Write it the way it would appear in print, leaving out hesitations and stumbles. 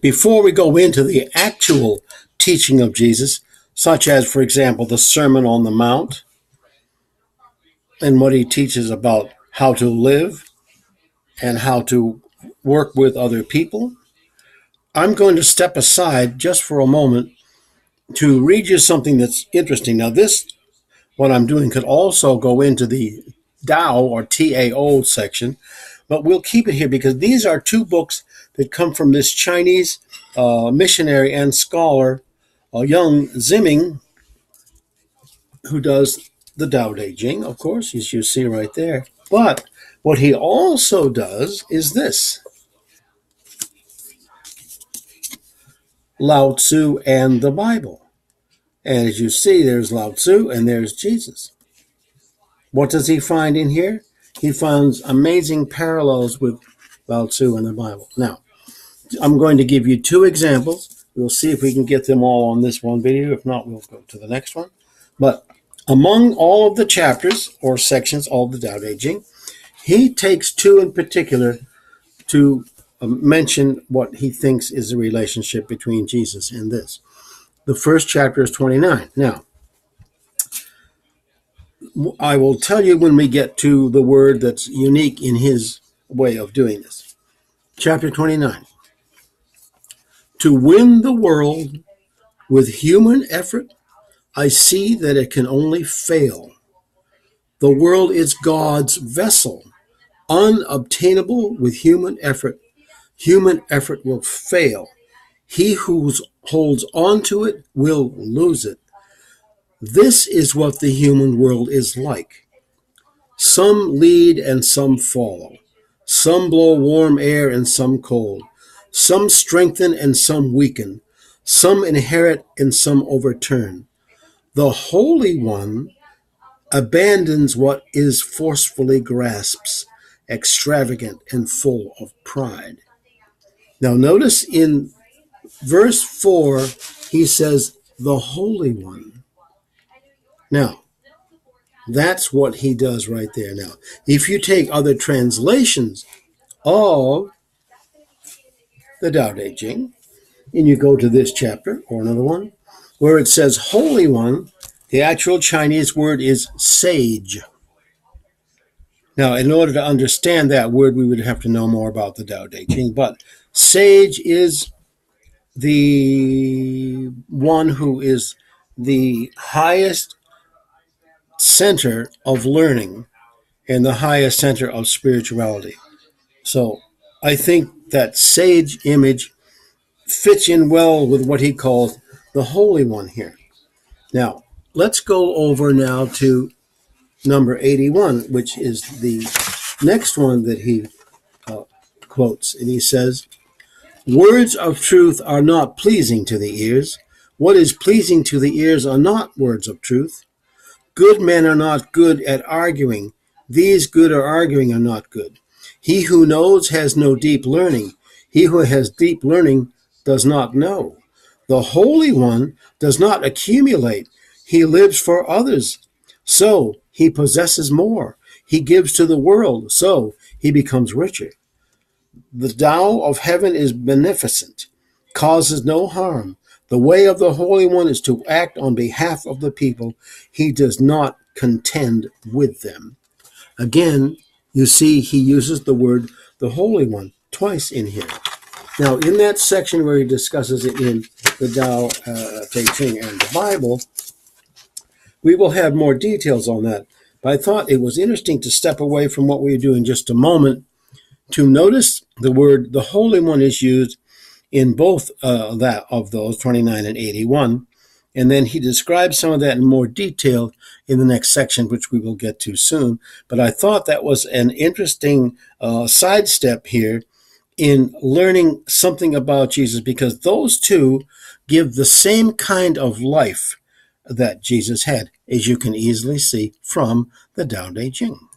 Before we go into the actual teaching of Jesus, such as, for example, the Sermon on the Mount and what he teaches about how to live and how to work with other people, I'm going to step aside just for a moment to read you something that's interesting. Now, this, what I'm doing, could also go into the Tao or Tao section, but we'll keep it here because these are two books that come from this Chinese missionary and scholar, Yang Ziming, who does the Tao Te Ching, of course, as you see right there. But what he also does is this: Lao Tzu and the Bible. And as you see, there's Lao Tzu and there's Jesus. What does he find in here? He finds amazing parallels with Lao Tzu and the Bible. Now, I'm going to give you two examples. We'll see if we can get them all on this one video. If not, we'll go to the next one. But among all of the chapters or sections of the Tao Te Ching, he takes two in particular to mention what he thinks is the relationship between Jesus and this. The first chapter is 29. Now, I will tell you when we get to the word that's unique in his way of doing this. Chapter 29. To win the world with human effort, I see that it can only fail. The world is God's vessel, unobtainable with human effort. Human effort will fail. He who holds on to it will lose it. This is what the human world is like. Some lead and some follow. Some blow warm air and some cold. Some strengthen and some weaken. Some inherit and some overturn. The Holy One abandons what is forcefully grasps, extravagant and full of pride. Now notice in verse 4, he says, the Holy One. Now, that's what he does right there. Now, if you take other translations of the Tao Te Ching, and you go to this chapter or another one, where it says Holy One, the actual Chinese word is sage. Now, in order to understand that word, we would have to know more about the Tao Te Ching, but sage is the one who is the highest center of learning and the highest center of spirituality. So I think that sage image fits in well with what he calls the Holy One here. Now, let's go over now to number 81, which is the next one that he quotes. And he says, words of truth are not pleasing to the ears. What is pleasing to the ears are not words of truth. Good men are not good at arguing. These good at arguing are not good. He who knows has no deep learning. He who has deep learning does not know. The Holy One does not accumulate. He lives for others. So he possesses more. He gives to the world. So he becomes richer. The Tao of heaven is beneficent, causes no harm. The way of the Holy One is to act on behalf of the people. He does not contend with them. Again, you see he uses the word the Holy One twice in here. Now, in that section where he discusses it in the Tao Te Ching and the Bible, we will have more details on that. But I thought it was interesting to step away from what we were doing just a moment to notice the word the Holy One is used in both of those, 29 and 81. And then he describes some of that in more detail in the next section, which we will get to soon. But I thought that was an interesting sidestep here in learning something about Jesus, because those two give the same kind of life that Jesus had, as you can easily see from the Tao Te Ching.